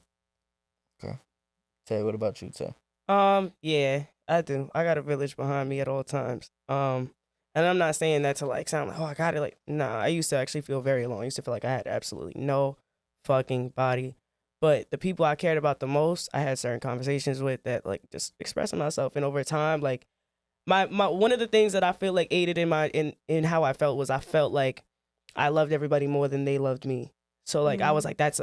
Okay. Tay, what about you, Tay? Yeah, I do. I got a village behind me at all times. And I'm not saying that to like sound like, oh, I got it. Like, nah, I used to actually feel very alone. I used to feel like I had absolutely no fucking body. But the people I cared about the most, I had certain conversations with that like just expressing myself. And over time, like my one of the things that I feel like aided in how I felt was I felt like I loved everybody more than they loved me. So like I was like that's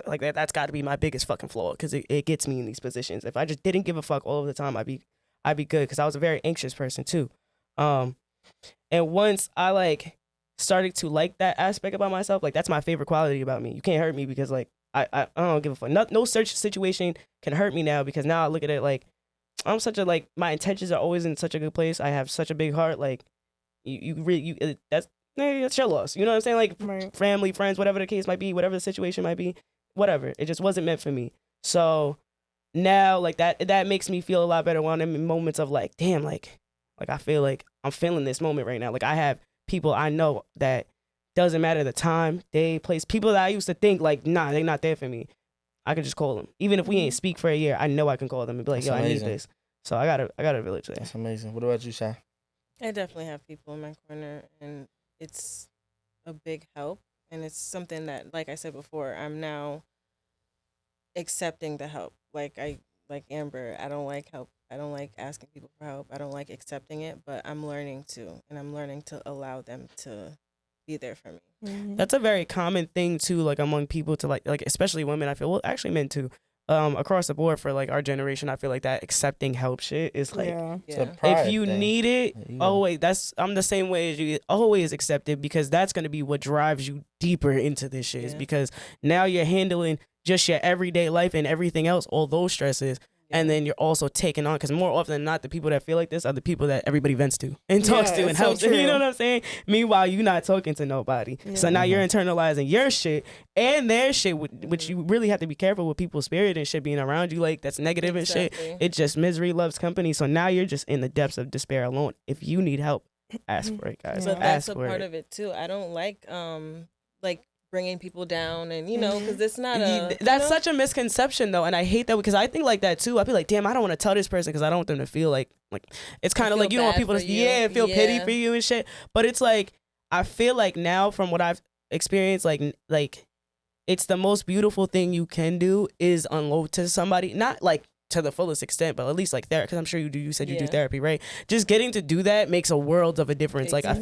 got to be my biggest fucking flaw because it gets me in these positions. If I just didn't give a fuck all of the time, I'd be good because I was a very anxious person too. And once I like started to like that aspect about myself, like that's my favorite quality about me. You can't hurt me because like I don't give a fuck. No search situation can hurt me now because now I look at it like I'm such a like my intentions are always in such a good place. I have such a big heart. Like that's your loss. You know what I'm saying? Like Right. family, friends, whatever the case might be, whatever the situation might be, whatever. It just wasn't meant for me. So now like that makes me feel a lot better when I'm in moments of like, damn, like I feel like I'm feeling this moment right now. Like I have people I know that doesn't matter the time, day, place, people that I used to think like, nah, they're not there for me. I can just call them. Even if we ain't speak for a year, I know I can call them and be like, That's yo, amazing. I need this. So I got a village there. That's amazing. What about you, Shy? I definitely have people in my corner, and it's a big help. And it's something that, like I said before, I'm now accepting the help. Like Amber, I don't like help. I don't like asking people for help. I don't like accepting it, but I'm learning to, and I'm learning to allow them to be there for me. That's a very common thing too, like among people to like especially women. I feel well, actually men too. Across the board for like our generation, I feel like that accepting help shit is like Yeah. It's a Yeah. pride if you thing. need it, Yeah. always I'm the same way as you. Always accept it because that's gonna be what drives you deeper into this shit. Is Yeah. because now you're handling just your everyday life and everything else, all those stresses. And then you're also taking on, because more often than not, the people that feel like this are the people that everybody vents to and talks Yeah, to and it's so helps. You know true. what I'm saying? Meanwhile, you're not talking to nobody. So now you're internalizing your shit and their shit, which you really have to be careful with people's spirit and shit being around you. Like, that's negative and shit. Exactly. It just misery loves company. So now you're just in the depths of despair alone. If you need help, ask for it, guys. But that's Ask a for part it. of it too. I don't like bringing people down, and because it's not a That's such a misconception though, and I hate that because I think like that too. I feel like, damn, I don't want to tell this person because I don't want them to feel like it's kind of feel like you don't want bad people to for you. feel pity Yeah. for you and shit. But it's like I feel like now from what I've experienced, like it's the most beautiful thing you can do is unload to somebody, not like to the fullest extent, but at least like therapy, because I'm sure you do. You said you do Yeah. therapy, right? Just getting to do that makes a world of a difference. Like I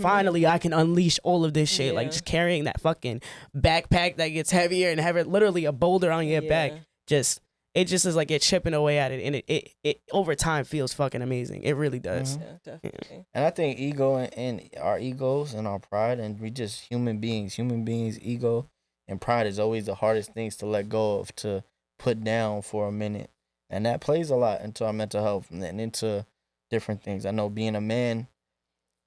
can unleash all of this shit. Like Yeah. just carrying that fucking backpack that gets heavier and heavier, literally a boulder on your back. It just is like you're chipping away at it, and it over time feels fucking amazing. It really does. Yeah, definitely. And I think ego and our egos and our pride, and we just human beings. Human beings, ego and pride is always the hardest things to let go of, to put down for a minute. And that plays a lot into our mental health and into different things. I know being a man,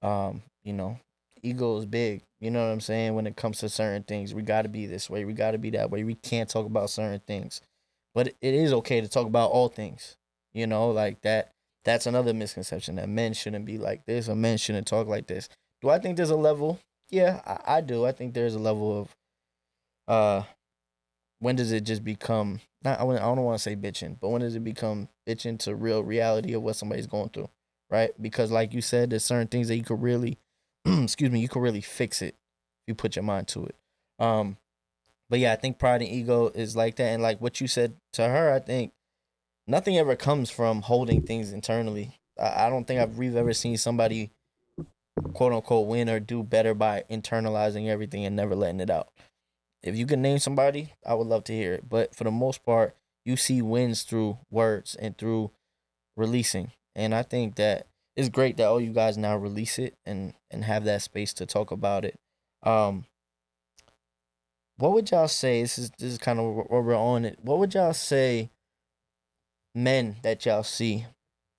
ego is big. You know what I'm saying? When it comes to certain things, we got to be this way. We got to be that way. We can't talk about certain things. But it is okay to talk about all things. Like that. That's another misconception, that men shouldn't be like this or men shouldn't talk like this. Do I think there's a level? Yeah, I do. I think there's a level of when does it just become, I don't want to say bitching, but when does it become bitching to real reality of what somebody's going through, right? Because like you said, there's certain things that you could really, you could really fix it you put your mind to it. But yeah, I think pride and ego is like that, and like what you said to her, I think nothing ever comes from holding things internally. I don't think we've ever seen somebody quote unquote win or do better by internalizing everything and never letting it out. If you can name somebody, I would love to hear it. But for the most part, you see wins through words and through releasing. And I think that it's great that all you guys now release it and have that space to talk about it. Um, what would y'all say? This is kind of where we're on it. What would y'all say, men that y'all see?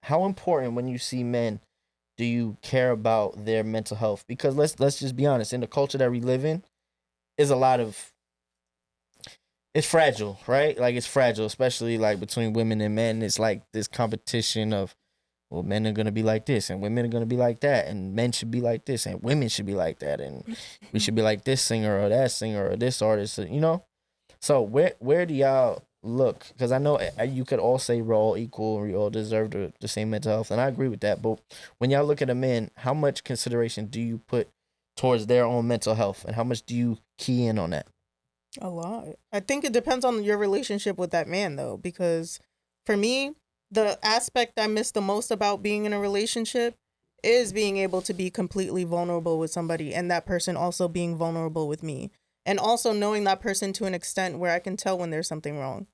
How important when you see men do you care about their mental health? Because let's just be honest, in the culture that we live in, is a lot of it's fragile, right? Like it's fragile, especially like between women and men. It's like this competition of, well, men are gonna be like this and women are gonna be like that, and men should be like this and women should be like that, and we should be like this singer or that singer or this artist, you know. So where do y'all look? Because I know you could all say we're all equal and we all deserve the same mental health, and I agree with that. But when y'all look at a man, how much consideration do you put towards their own mental health, and how much do you key in on that? A lot. I think it depends on your relationship with that man, though, because for me, the aspect I miss the most about being in a relationship is being able to be completely vulnerable with somebody and that person also being vulnerable with me. And also knowing that person to an extent where I can tell when there's something wrong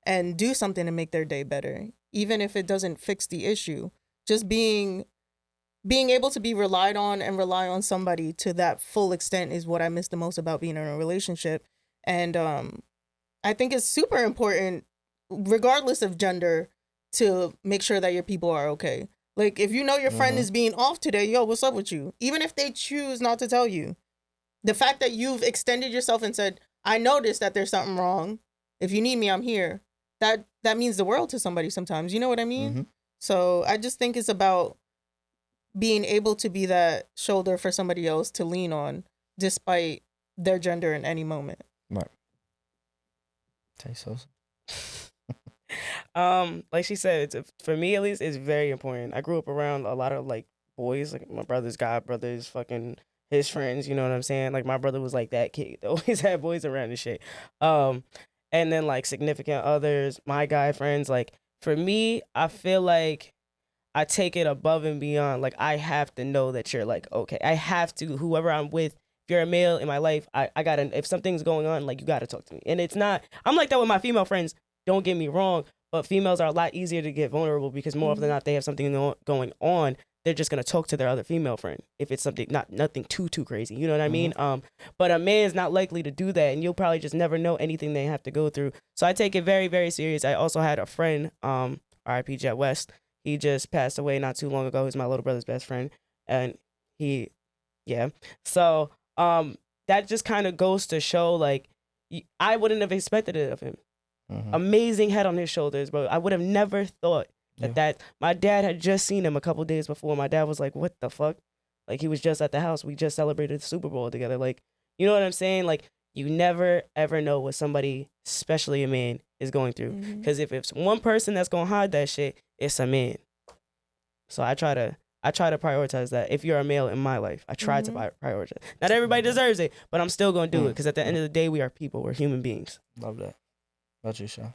and do something to make their day better, even if it doesn't fix the issue. Just being able to be relied on and rely on somebody to that full extent is what I miss the most about being in a relationship. And I think it's super important, regardless of gender, to make sure that your people are okay. Like, if you know your friend is being off today, yo, what's up with you? Even if they choose not to tell you, the fact that you've extended yourself and said, I noticed that there's something wrong. If you need me, I'm here. That means the world to somebody sometimes. You know what I mean? Mm-hmm. So I just think it's about being able to be that shoulder for somebody else to lean on, despite their gender in any moment. Right. Tay Sosa. Like she said, for me at least, it's very important. I grew up around a lot of like boys, like my brother's god brothers, fucking his friends. You know what I'm saying? Like my brother was like that kid. They always had boys around and shit. And then like significant others, my guy friends. Like for me, I feel like I take it above and beyond. Like I have to know that you're like okay. I have to, whoever I'm with. If you're a male in my life, I gotta, if something's going on, like you gotta talk to me. And it's not, I'm like that with my female friends. Don't get me wrong, but females are a lot easier to get vulnerable because more often than not, they have something going on. They're just gonna talk to their other female friend if it's something nothing too crazy. You know what I mean? But a man is not likely to do that, and you'll probably just never know anything they have to go through. So I take it very, very serious. I also had a friend, R.I.P. Jet West. He just passed away not too long ago. He's my little brother's best friend, and yeah. So that just kind of goes to show like I wouldn't have expected it of him. Amazing head on his shoulders, bro. I would have never thought that my dad had just seen him a couple days before. My dad was like, what the fuck? Like he was just at the house. We just celebrated the Super Bowl together. Like, you know what I'm saying? Like you never ever know what somebody, especially a man, is going through. Because if it's one person that's gonna hide that shit, it's a man. So I try to prioritize that. If you're a male in my life, I try to prioritize. Not everybody deserves it, but I'm still gonna do it because at the end of the day, we are people. We're human beings. Love that. About you, Sean?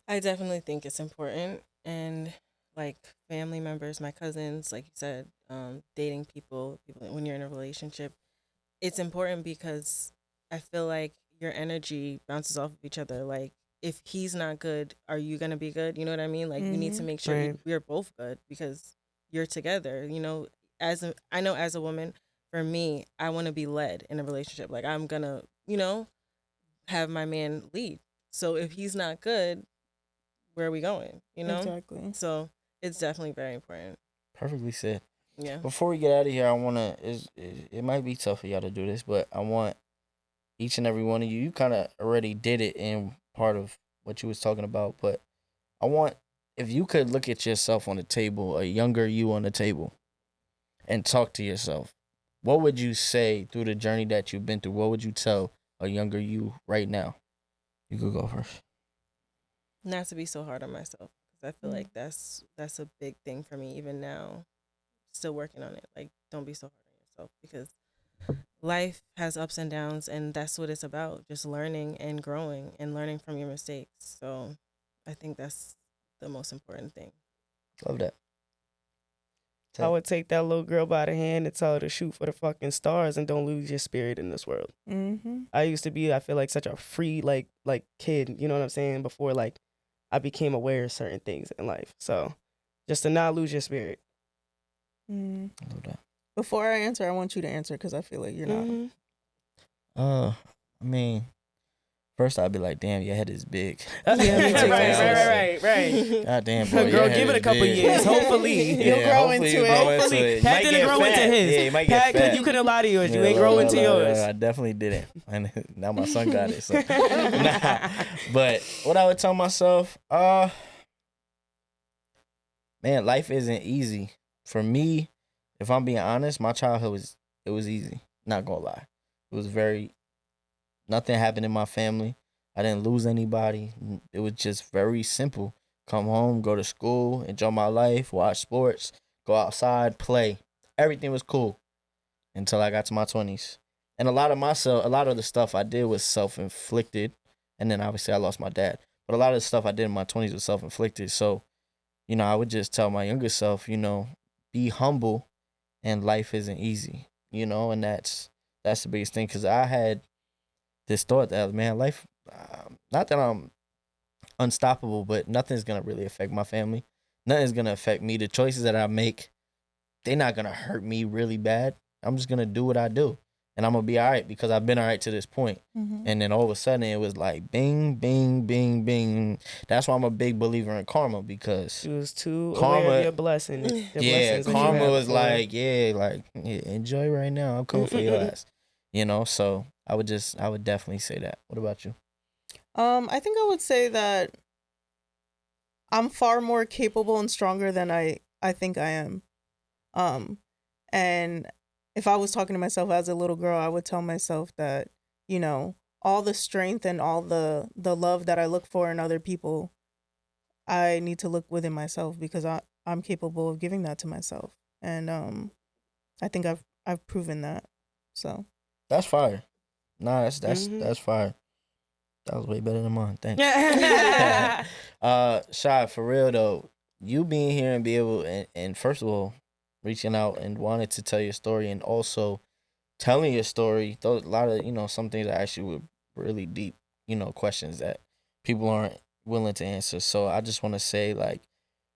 I definitely think it's important, and like family members, my cousins, like you said, dating people when you're in a relationship, it's important because I feel like your energy bounces off of each other. Like if he's not good, are you gonna be good? You know what I mean? Like we need to make sure we're both good because you're together. You know, I know as a woman, for me, I want to be led in a relationship. Like I'm gonna, have my man lead. So if he's not good, where are we going? You know? Exactly. So it's definitely very important. Perfectly said. Yeah. Before we get out of here, I wanna. It might be tough for y'all to do this, but I want each and every one of you. You kind of already did it in part of what you was talking about, but I want if you could look at yourself on the table, a younger you on the table, and talk to yourself. What would you say through the journey that you've been through? What would you tell a younger you right now? You could go first. Not to be so hard on myself because I feel like that's a big thing for me even now. Still working on it. Like don't be so hard on yourself because life has ups and downs, and that's what it's about, just learning and growing and learning from your mistakes. So I think that's the most important thing. Love that. I would take that little girl by the hand and tell her to shoot for the fucking stars and don't lose your spirit in this world. Mm-hmm. I used to be, I feel like, such a free like kid, you know what I'm saying, before like I became aware of certain things in life. So just to not lose your spirit. Mm. I love that. Before I answer, I want you to answer because I feel like you're not. Mhm. I mean, first I'd be like, damn, your head is big. Yeah, me too. Right. God damn, bro. Girl, your give head it a is couple big. years. Hopefully. You'll grow hopefully into you it. grow Hopefully. into it. Pat Might didn't get grow fat. into his. Yeah, you might get Pat, fat. you couldn't lie to yours. You Yeah, ain't grow into yours. I definitely didn't. And now my son got it. So. Nah. But what I would tell myself, man, life isn't easy. For me, if I'm being honest, my childhood was easy. Not gonna lie. It was nothing happened in my family. I didn't lose anybody. It was just very simple. Come home, go to school, enjoy my life, watch sports, go outside, play. Everything was cool until I got to my 20s. And a lot of the stuff I did was self-inflicted. And then obviously I lost my dad. But a lot of the stuff I did in my 20s was self-inflicted. So, I would just tell my younger self, be humble, and life isn't easy, and that's the biggest thing. Because I had this thought that, man, life, not that I'm unstoppable, but nothing's going to really affect my family. Nothing's going to affect me. The choices that I make, they're not going to hurt me really bad. I'm just going to do what I do. And I'm going to be all right because I've been all right to this point. Mm-hmm. And then all of a sudden it was like bing, bing, bing, bing. That's why I'm a big believer in karma, because She was too Karma- aware of your blessing. Your blessings that you karma had was before. like, enjoy right now. I'm coming for your ass. So I would definitely say that. What about you? I think I would say that I'm far more capable and stronger than I think I am. And if I was talking to myself as a little girl, I would tell myself that, all the strength and all the love that I look for in other people, I need to look within myself because I'm capable of giving that to myself. And I think I've proven that. So That's fire. Nah, that's Mhm. that's fire. That was way better than mine. Thanks. Yeah. Shy, for real though, you being here and be able and first of all, reaching out and wanted to tell your story, and also telling your story, a lot of, some things that actually were really deep, questions that people aren't willing to answer. So I just want to say, like,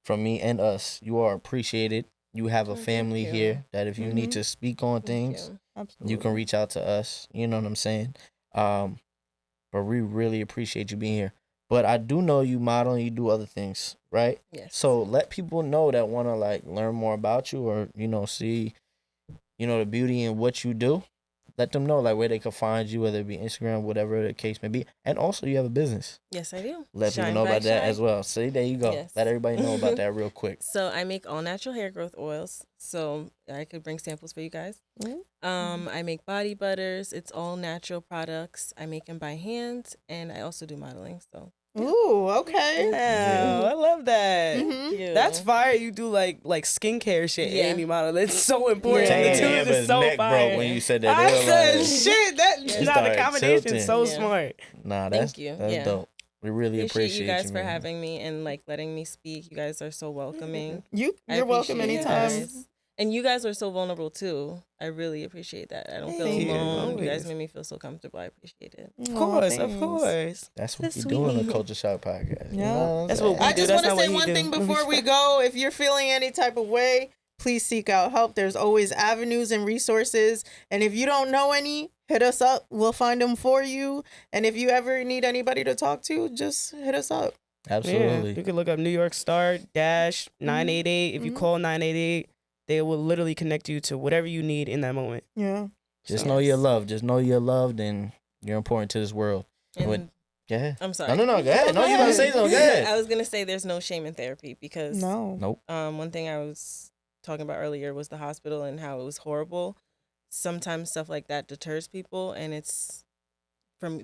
from me and us, you are appreciated. You have a Thank family you. here that if you need Mhm. to speak on Thank things, you. absolutely. you can reach out to us. You know what I'm saying? But we really appreciate you being here. But I do know you model and you do other things, right? Yes. So let people know that want to like learn more about you, or see, the beauty in what you do. Let them know like where they can find you, whether it be Instagram, whatever the case may be. And also you have a business. Yes, I do. Let Shine people know Bright about that Shine. as well. See, there you go. Yes. Let everybody know about that real quick. So I make all natural hair growth oils. So I could bring samples for you guys. Mhm. I make body butters. It's all natural products. I make them by hand, and I also do modeling. So Ooh, okay. Yeah, I love that. Mhm. That's fire. You do like skincare shit, Yeah. and you model. It's so important. Yeah. The two Damn, is his so neck fire. broke when you said that. I They were said, like, shit, that's Yeah. not the started combination. tilting. So Yeah. smart. Nah, Thank you. That's Yeah. dope. We really appreciate you guys for man. having me and like letting me speak. You guys are so welcoming. You're I welcome appreciate you anytime. guys. And you guys are so vulnerable too. I really appreciate that. I don't feel Thank you. alone. You guys Always. made me feel so comfortable. I appreciate it. Of Aw, course, of thanks. course. That's what That's we do on the sweet. Culture Shock podcast. Yeah. know That's what we I do. just That's want to not what say he one do. thing before we go. If you're feeling any type of way, please seek out help. There's always avenues and resources. And if you don't know any, hit us up. We'll find them for you. And if you ever need anybody to talk to, just hit us up. Absolutely. Yeah, you can look up New York Star dash 988. If you Mhm. call 988, they will literally connect you to whatever you need in that moment. Yeah. Just So- know you're loved. Just know you're loved and you're important to this world. And What- Go ahead. I'm sorry. No. Go ahead. No, you about to say something. Go I ahead. was gonna say there's no shame in therapy because No. Nope. one thing I was talking about earlier was the hospital and how it was horrible. Sometimes stuff like that deters people, and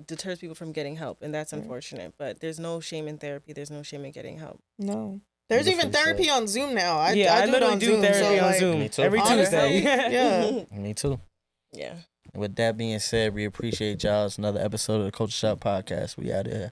deters people from getting help, and that's Right. unfortunate. But there's no shame in therapy. There's no shame in getting help. No. There's even Beautifully therapy said. on Zoom now. I I do it literally on do Zoom. therapy so, on like, Zoom Me too. every Honestly, Tuesday. yeah. Me too. Yeah. With that being said, we appreciate y'all. It's another episode of the Culture Shop Podcast. We out here.